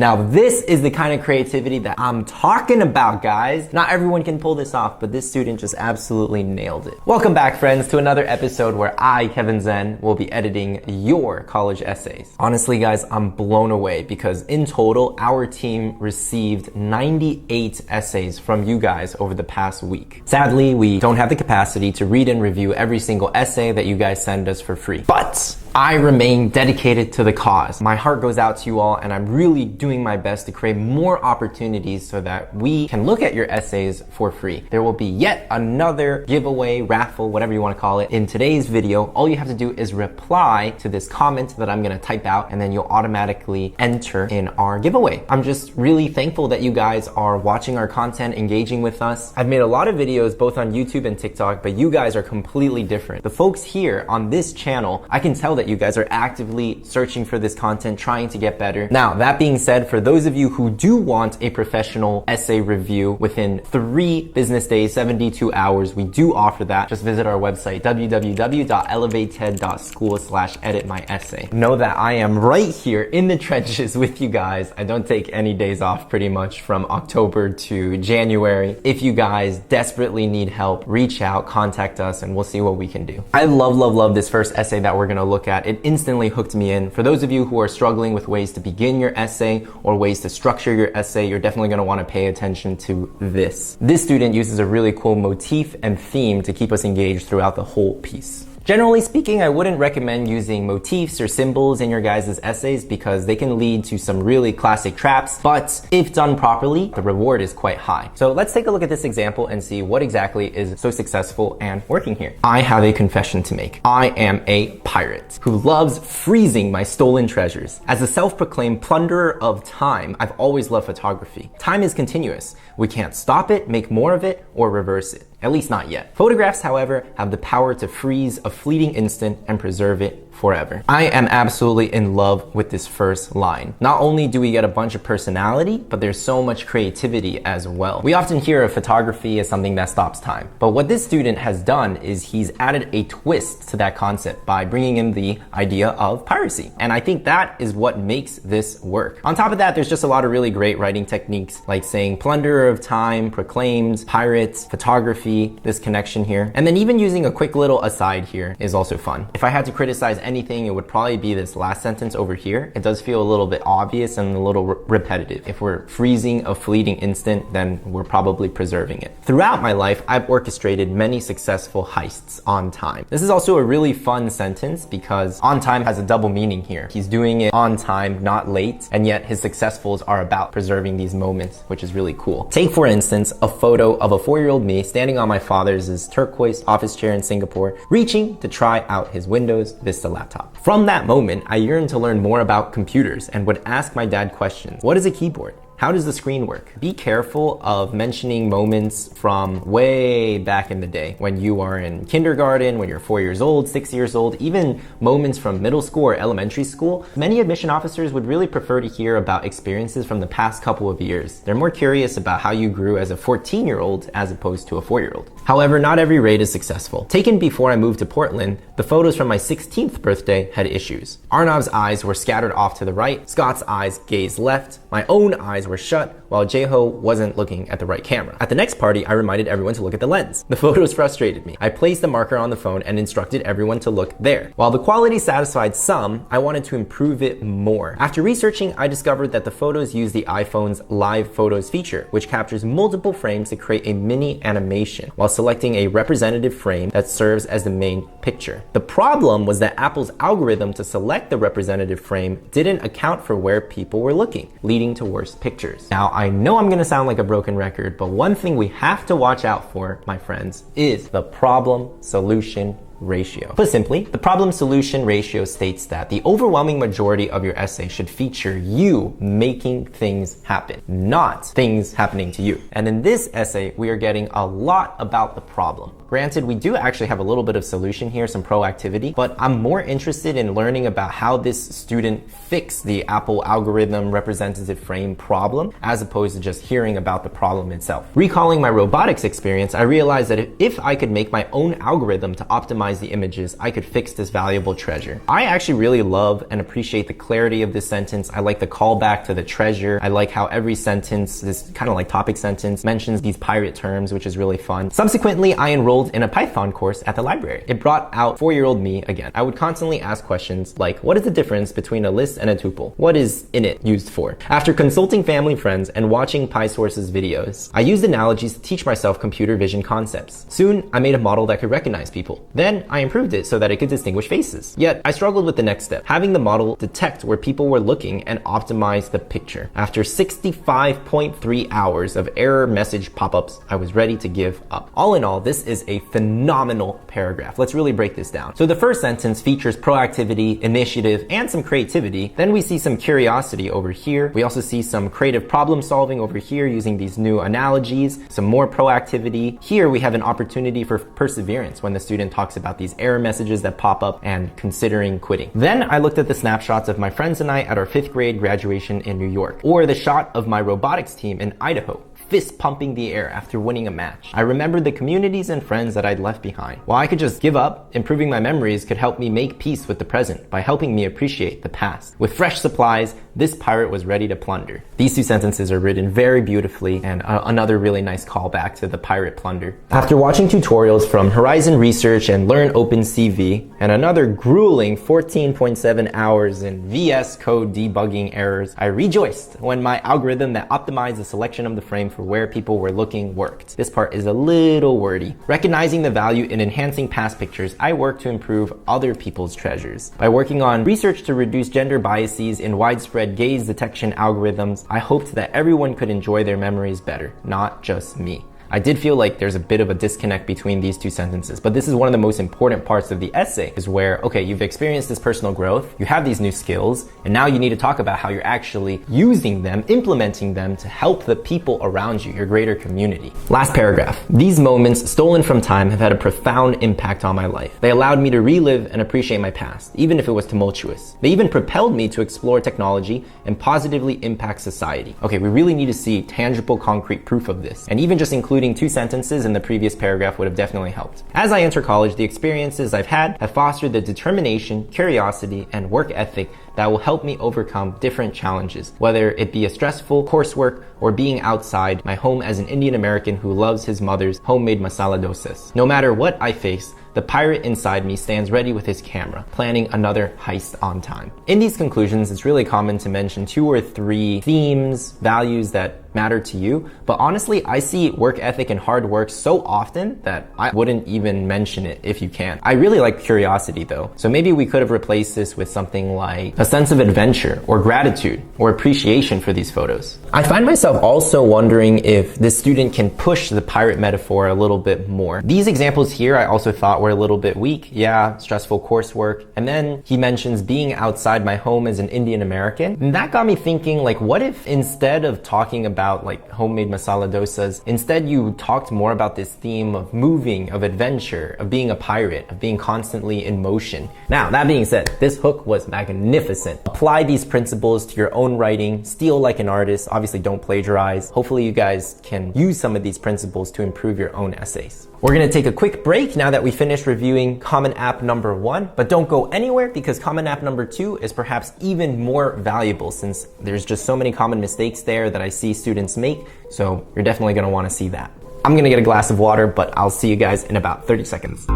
Now, this is the kind of creativity that I'm talking about, guys. Not everyone can pull this off, but this student just absolutely nailed it. Welcome back, friends, to another episode where I, Kevin Zen, will be editing your college essays. Honestly, guys, I'm blown away because in total, our team received 98 essays from you guys over the past week. Sadly, we don't have the capacity to read and review every single essay that you guys send us for free. But I remain dedicated to the cause. My heart goes out to you all, and I'm really doing my best to create more opportunities so that we can look at your essays for free. There will be yet another giveaway, raffle, whatever you want to call it, in today's video. All you have to do is reply to this comment that I'm going to type out, and then you'll automatically enter in our giveaway. I'm just really thankful that you guys are watching our content, engaging with us. I've made a lot of videos both on YouTube and TikTok, but you guys are completely different. The folks here on this channel, I can tell that you guys are actively searching for this content, trying to get better. Now, that being said, for those of you who do want a professional essay review within 3 business days, 72 hours, we do offer that. Just visit our website, www.elevated.school/editmyessay. Know that I am right here in the trenches with you guys. I don't take any days off pretty much from October to January. If you guys desperately need help, reach out, contact us, and we'll see what we can do. I love this first essay that we're gonna look at. It instantly hooked me in. For those of you who are struggling with ways to begin your essay or ways to structure your essay, you're definitely going to want to pay attention to this. This student uses a really cool motif and theme to keep us engaged throughout the whole piece. Generally speaking, I wouldn't recommend using motifs or symbols in your guys' essays because they can lead to some really classic traps, but if done properly, the reward is quite high. So let's take a look at this example and see what exactly is so successful and working here. I have a confession to make. I am a pirate who loves freezing my stolen treasures. As a self-proclaimed plunderer of time, I've always loved photography. Time is continuous. We can't stop it, make more of it, or reverse it. At least not yet. Photographs, however, have the power to freeze a fleeting instant and preserve it forever. I am absolutely in love with this first line. Not only do we get a bunch of personality, but there's so much creativity as well. We often hear of photography as something that stops time, but what this student has done is he's added a twist to that concept by bringing in the idea of piracy. And I think that is what makes this work. On top of that, there's just a lot of really great writing techniques like saying plunderer of time, proclaimed, pirates, photography, this connection here. And then even using a quick little aside here is also fun. If I had to criticize anything, it would probably be this last sentence over here. It does feel a little bit obvious and a little repetitive. If we're freezing a fleeting instant, then we're probably preserving it. Throughout my life, I've orchestrated many successful heists on time. This is also a really fun sentence because on time has a double meaning here. He's doing it on time, not late, and yet his successfuls are about preserving these moments, which is really cool. Take, for instance, a photo of a 4-year-old me standing on my father's turquoise office chair in Singapore, reaching to try out his Windows Vista laptop. From that moment, I yearned to learn more about computers and would ask my dad questions. What is a keyboard? How does the screen work? Be careful of mentioning moments from way back in the day when you are in kindergarten, when you're 4 years old, 6 years old, even moments from middle school or elementary school. Many admission officers would really prefer to hear about experiences from the past couple of years. They're more curious about how you grew as a 14-year-old as opposed to a 4-year-old. However, not every raid is successful. Taken before I moved to Portland, the photos from my 16th birthday had issues. Arnav's eyes were scattered off to the right, Scott's eyes gazed left, my own eyes were shut, while Jeho wasn't looking at the right camera. At the next party, I reminded everyone to look at the lens. The photos frustrated me. I placed the marker on the phone and instructed everyone to look there. While the quality satisfied some, I wanted to improve it more. After researching, I discovered that the photos use the iPhone's Live Photos feature, which captures multiple frames to create a mini animation, while selecting a representative frame that serves as the main picture. The problem was that Apple's algorithm to select the representative frame didn't account for where people were looking, leading to worse pictures. Now, I know I'm gonna sound like a broken record, but one thing we have to watch out for, my friends, is the problem-solution ratio. Put simply, the problem-solution ratio states that the overwhelming majority of your essay should feature you making things happen, not things happening to you. And in this essay, we are getting a lot about the problem. Granted, we do actually have a little bit of solution here, some proactivity, but I'm more interested in learning about how this student fixed the Apple algorithm representative frame problem, as opposed to just hearing about the problem itself. Recalling my robotics experience, I realized that if I could make my own algorithm to optimize the images, I could fix this valuable treasure. I actually really love and appreciate the clarity of this sentence. I like the callback to the treasure. I like how every sentence, this kind of like topic sentence, mentions these pirate terms, which is really fun. Subsequently, I enrolled in a Python course at the library. It brought out 4-year-old me again. I would constantly ask questions like, what is the difference between a list and a tuple? What is init used for? After consulting family friends and watching PySource's videos, I used analogies to teach myself computer vision concepts. Soon, I made a model that could recognize people. Then, I improved it so that it could distinguish faces. Yet, I struggled with the next step, having the model detect where people were looking and optimize the picture. After 65.3 hours of error message pop-ups, I was ready to give up. All in all, this is a phenomenal paragraph. Let's really break this down. So the first sentence features proactivity, initiative, and some creativity. Then we see some curiosity over here. We also see some creative problem solving over here using these new analogies, some more proactivity. Here we have an opportunity for perseverance when the student talks about these error messages that pop up and considering quitting. Then I looked at the snapshots of my friends and I at our 5th grade graduation in New York, or the shot of my robotics team in Idaho, fist pumping the air after winning a match. I remembered the communities and friends that I'd left behind. While I could just give up, improving my memories could help me make peace with the present by helping me appreciate the past. With fresh supplies, this pirate was ready to plunder. These two sentences are written very beautifully, and another really nice callback to the pirate plunder. After watching tutorials from Horizon Research and Learn OpenCV, and another grueling 14.7 hours in VS Code debugging errors, I rejoiced when my algorithm that optimized the selection of the frame for where people were looking worked. This part is a little wordy. Recognizing the value in enhancing past pictures, I worked to improve other people's treasures. By working on research to reduce gender biases in widespread gaze detection algorithms, I hoped that everyone could enjoy their memories better, not just me. I did feel like there's a bit of a disconnect between these two sentences, but this is one of the most important parts of the essay, is where, okay, you've experienced this personal growth, you have these new skills, and now you need to talk about how you're actually using them, implementing them to help the people around you, your greater community. Last paragraph. These moments, stolen from time, have had a profound impact on my life. They allowed me to relive and appreciate my past, even if it was tumultuous. They even propelled me to explore technology and positively impact society. Okay, we really need to see tangible, concrete proof of this, and even just including 2 sentences in the previous paragraph would have definitely helped. As I enter college, the experiences I've had have fostered the determination, curiosity, and work ethic that will help me overcome different challenges, whether it be a stressful coursework or being outside my home as an Indian American who loves his mother's homemade masala dosas. No matter what I face, the pirate inside me stands ready with his camera, planning another heist on time. In these conclusions, it's really common to mention 2 or 3 themes, values that matter to you, but honestly, I see work ethic and hard work so often that I wouldn't even mention it if you can. I really like curiosity though, so maybe we could have replaced this with something like a sense of adventure or gratitude or appreciation for these photos. I find myself also wondering if this student can push the pirate metaphor a little bit more. These examples here I also thought were a little bit weak. Yeah, stressful coursework. And then he mentions being outside my home as an Indian American. And that got me thinking, like, what if instead of talking about like homemade masala dosas, instead you talked more about this theme of moving, of adventure, of being a pirate, of being constantly in motion. Now, that being said, this hook was magnificent. Apply these principles to your own writing, steal like an artist, obviously don't plagiarize. Hopefully you guys can use some of these principles to improve your own essays. We're gonna take a quick break now that we finished reviewing Common App number 1, but don't go anywhere because Common App number 2 is perhaps even more valuable since there's just so many common mistakes there that I see students make, so you're definitely gonna wanna see that. I'm gonna get a glass of water, but I'll see you guys in about 30 seconds.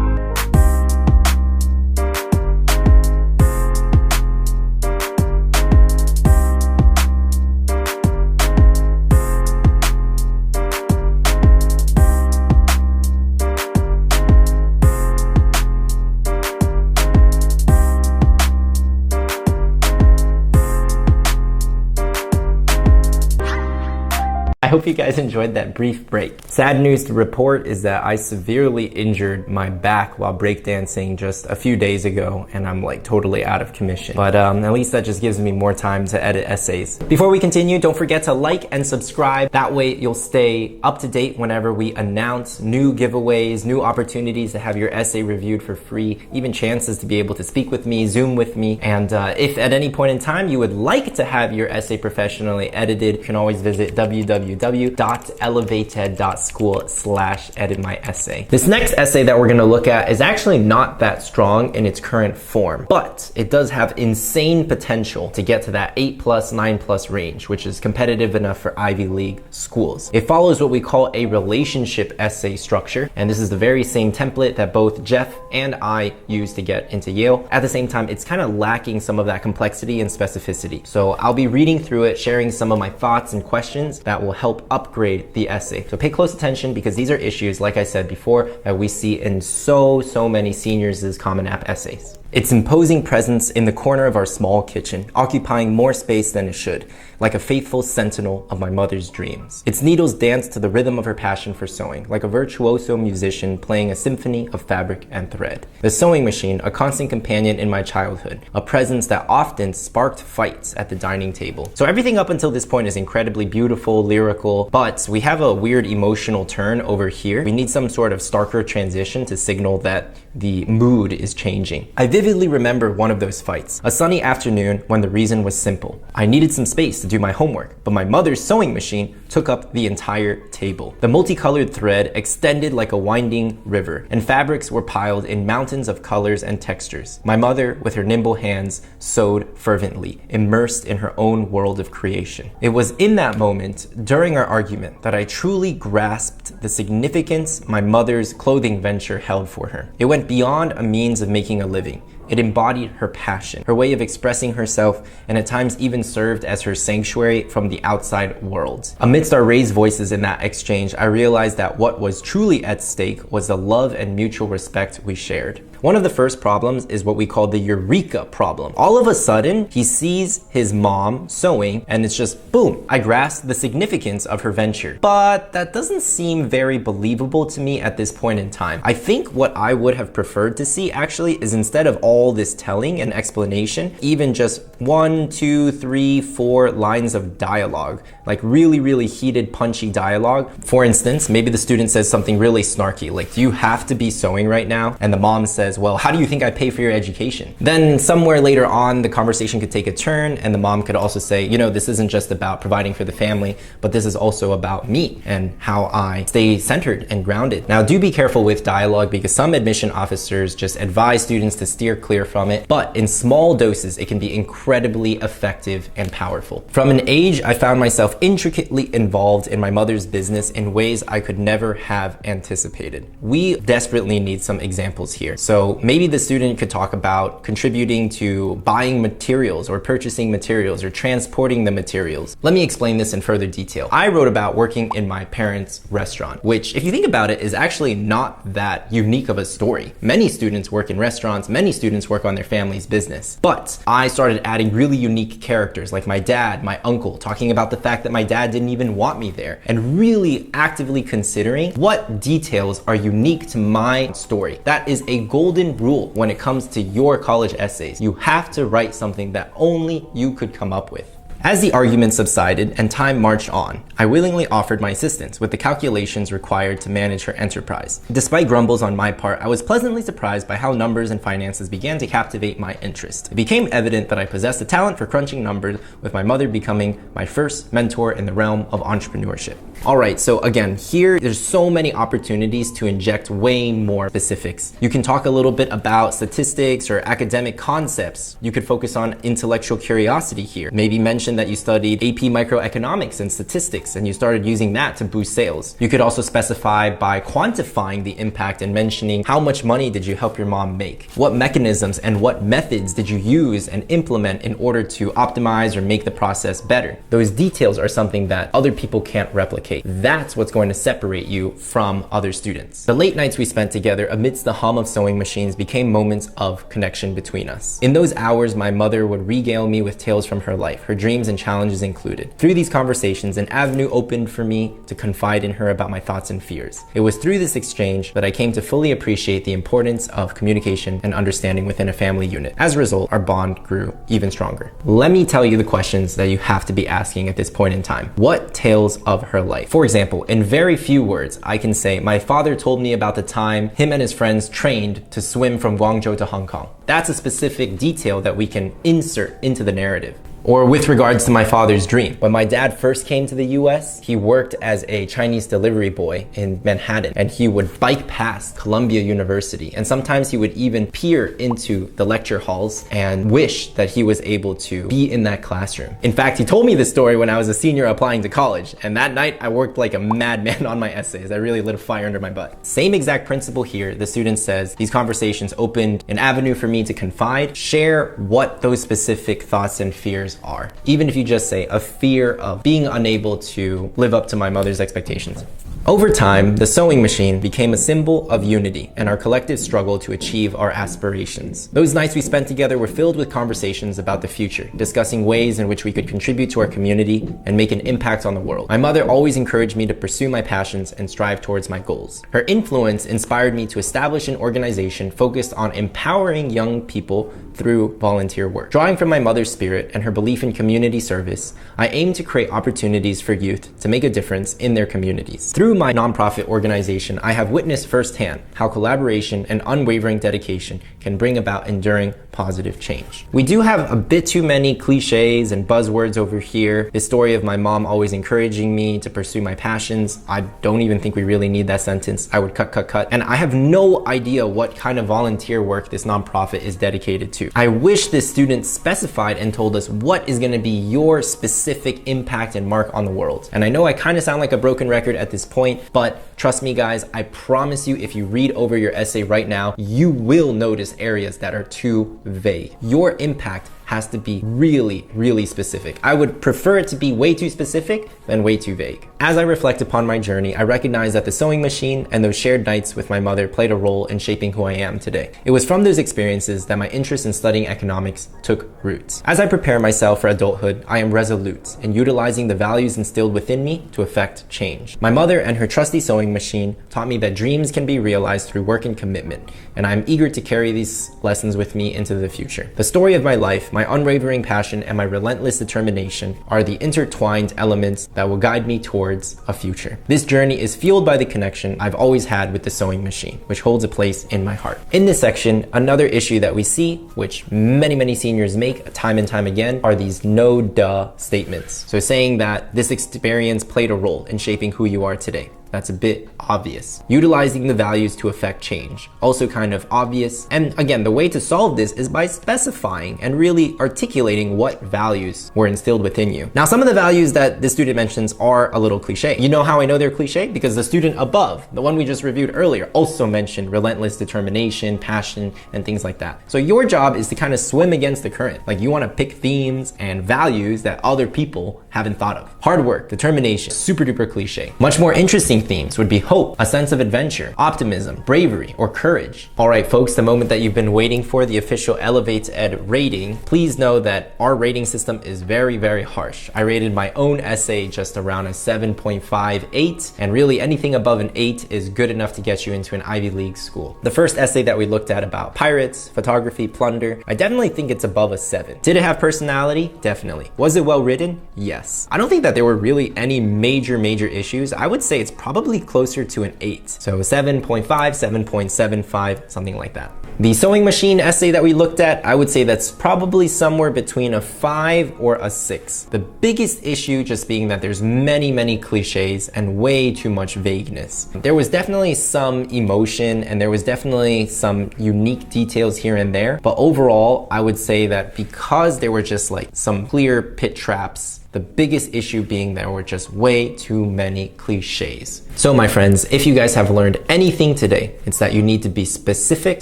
I hope you guys enjoyed that brief break. Sad news to report is that I severely injured my back while breakdancing just a few days ago, and I'm like totally out of commission. But at least that just gives me more time to edit essays. Before we continue, don't forget to like and subscribe. That way you'll stay up to date whenever we announce new giveaways, new opportunities to have your essay reviewed for free, even chances to be able to speak with me, Zoom with me. And if at any point in time you would like to have your essay professionally edited, you can always visit www.elevated.school/editmyessay. This next essay that we're going to look at is actually not that strong in its current form, but it does have insane potential to get to that 8+, 9+ range, which is competitive enough for Ivy League schools. It follows what we call a relationship essay structure, and this is the very same template that both Jeff and I use to get into Yale. At the same time, it's kind of lacking some of that complexity and specificity. So I'll be reading through it, sharing some of my thoughts and questions that will help upgrade the essay. So pay close attention, because these are issues, like I said before, that we see in so many seniors' Common App essays. Its imposing presence in the corner of our small kitchen, occupying more space than it should, like a faithful sentinel of my mother's dreams. Its needles dance to the rhythm of her passion for sewing, like a virtuoso musician playing a symphony of fabric and thread. The sewing machine, a constant companion in my childhood, a presence that often sparked fights at the dining table. So everything up until this point is incredibly beautiful, lyrical, but we have a weird emotional turn over here. We need some sort of starker transition to signal that the mood is changing. I vividly remember one of those fights, a sunny afternoon when the reason was simple. I needed some space to do my homework, but my mother's sewing machine took up the entire table. The multicolored thread extended like a winding river, and fabrics were piled in mountains of colors and textures. My mother, with her nimble hands, sewed fervently, immersed in her own world of creation. It was in that moment, during our argument, that I truly grasped the significance my mother's clothing venture held for her. It went beyond a means of making a living. It embodied her passion, her way of expressing herself, and at times even served as her sanctuary from the outside world. Amidst our raised voices in that exchange, I realized that what was truly at stake was the love and mutual respect we shared. One of the first problems is what we call the eureka problem. All of a sudden, he sees his mom sewing, and it's just boom, I grasp the significance of her venture. But that doesn't seem very believable to me at this point in time. I think what I would have preferred to see actually is, instead of all this telling and explanation, even just 1, 2, 3, 4 lines of dialogue, like really heated, punchy dialogue. For instance, maybe the student says something really snarky, like, "Do you have to be sewing right now?" And the mom says, "Well, how do you think I pay for your education?" Then somewhere later on, the conversation could take a turn, and the mom could also say, "You know, this isn't just about providing for the family, but this is also about me and how I stay centered and grounded." Now, do be careful with dialogue, because some admission officers just advise students to steer clear from it, but in small doses, it can be incredibly effective and powerful. From an age, I found myself intricately involved in my mother's business in ways I could never have anticipated. We desperately need some examples here. So maybe the student could talk about contributing to buying materials or purchasing materials or transporting the materials. Let me explain this in further detail. I wrote about working in my parents' restaurant, which, if you think about it, is actually not that unique of a story. Many students work in restaurants, many students work on their family's business. But I started adding really unique characters like my dad, my uncle, talking about the fact that my dad didn't even want me there, and really actively considering what details are unique to my story. That is a golden rule when it comes to your college essays. You have to write something that only you could come up with. As the argument subsided and time marched on, I willingly offered my assistance with the calculations required to manage her enterprise. Despite grumbles on my part, I was pleasantly surprised by how numbers and finances began to captivate my interest. It became evident that I possessed a talent for crunching numbers, with my mother becoming my first mentor in the realm of entrepreneurship. All right, so again, here there's so many opportunities to inject way more specifics. You can talk a little bit about statistics or academic concepts. You could focus on intellectual curiosity here. Maybe mention that you studied AP microeconomics and statistics, and you started using that to boost sales. You could also specify by quantifying the impact and mentioning how much money did you help your mom make? What mechanisms and what methods did you use and implement in order to optimize or make the process better? Those details are something that other people can't replicate. That's what's going to separate you from other students. The late nights we spent together amidst the hum of sewing machines became moments of connection between us. In those hours, my mother would regale me with tales from her life, her dreams dreams and challenges included. Through these conversations, an avenue opened for me to confide in her about my thoughts and fears. It was through this exchange that I came to fully appreciate the importance of communication and understanding within a family unit. As a result, our bond grew even stronger. Let me tell you the questions that you have to be asking at this point in time. What tales of her life? For example, in very few words, I can say, my father told me about the time him and his friends trained to swim from Guangzhou to Hong Kong. That's a specific detail that we can insert into the narrative. Or with regards to my father's dream. When my dad first came to the US, he worked as a Chinese delivery boy in Manhattan, and he would bike past Columbia University. And sometimes he would even peer into the lecture halls and wish that he was able to be in that classroom. In fact, he told me this story when I was a senior applying to college. And that night I worked like a madman on my essays. I really lit a fire under my butt. Same exact principle here. The student says these conversations opened an avenue for me to confide, share what those specific thoughts and fears are. Even if you just say a fear of being unable to live up to my mother's expectations. Over time, the sewing machine became a symbol of unity and our collective struggle to achieve our aspirations. Those nights we spent together were filled with conversations about the future, discussing ways in which we could contribute to our community and make an impact on the world. My mother always encouraged me to pursue my passions and strive towards my goals. Her influence inspired me to establish an organization focused on empowering young people through volunteer work. Drawing from my mother's spirit and her belief in community service, I aim to create opportunities for youth to make a difference in their communities. Through my nonprofit organization, I have witnessed firsthand how collaboration and unwavering dedication can bring about enduring positive change. We do have a bit too many cliches and buzzwords over here. The story of my mom always encouraging me to pursue my passions. I don't even think we really need that sentence. I would cut. And I have no idea what kind of volunteer work this nonprofit is dedicated to. I wish this student specified and told us what is going to be your specific impact and mark on the world. And I know I kind of sound like a broken record at this point, but trust me guys, I promise you if you read over your essay right now, you will notice areas that are too vague. Your impact has to be really, really specific. I would prefer it to be way too specific than way too vague. As I reflect upon my journey, I recognize that the sewing machine and those shared nights with my mother played a role in shaping who I am today. It was from those experiences that my interest in studying economics took roots. As I prepare myself for adulthood, I am resolute in utilizing the values instilled within me to effect change. My mother and her trusty sewing machine taught me that dreams can be realized through work and commitment, and I am eager to carry these lessons with me into the future. The story of my life, my unwavering passion, and my relentless determination are the intertwined elements that will guide me towards a future. This journey is fueled by the connection I've always had with the sewing machine, which holds a place in my heart. In this section, another issue that we see, which many seniors make time and time again, are these no duh statements. So saying that this experience played a role in shaping who you are today. That's a bit obvious. Utilizing the values to affect change, also kind of obvious. And again, the way to solve this is by specifying and really articulating what values were instilled within you. Now, some of the values that this student mentions are a little cliche. You know how I know they're cliche? Because the student above, the one we just reviewed earlier, also mentioned relentless determination, passion, and things like that. So your job is to kind of swim against the current. Like you want to pick themes and values that other people haven't thought of. Hard work, determination, super duper cliche. Much more interesting themes would be hope, a sense of adventure, optimism, bravery, or courage. All right, folks, the moment that you've been waiting for, the official ElevateED rating. Please know that our rating system is very harsh. I rated my own essay just around a 7.58, and really anything above an 8 is good enough to get you into an Ivy League school. The first essay that we looked at about pirates, photography, plunder, I definitely think it's above a 7. Did it have personality? Definitely. Was it well written? Yes. I don't think that there were really any major issues. I would say it's probably closer to an 8. So 7.5, 7.75, something like that. The sewing machine essay that we looked at, I would say that's probably somewhere between a 5 or a 6. The biggest issue just being that there's many cliches and way too much vagueness. There was definitely some emotion and there was definitely some unique details here and there, but overall, I would say that because there were just like some clear pit traps, the biggest issue being there were just way too many cliches. So my friends, if you guys have learned anything today, it's that you need to be specific.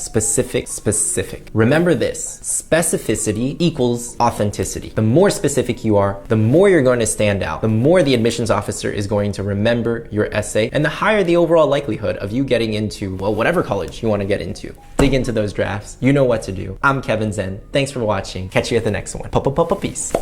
Remember this, specificity equals authenticity. The more specific you are, the more you're going to stand out, the more the admissions officer is going to remember your essay, and the higher the overall likelihood of you getting into, well, whatever college you want to get into. Dig into those drafts. You know what to do. I'm Kevin Zen. Thanks for watching. Catch you at the next one. Peace.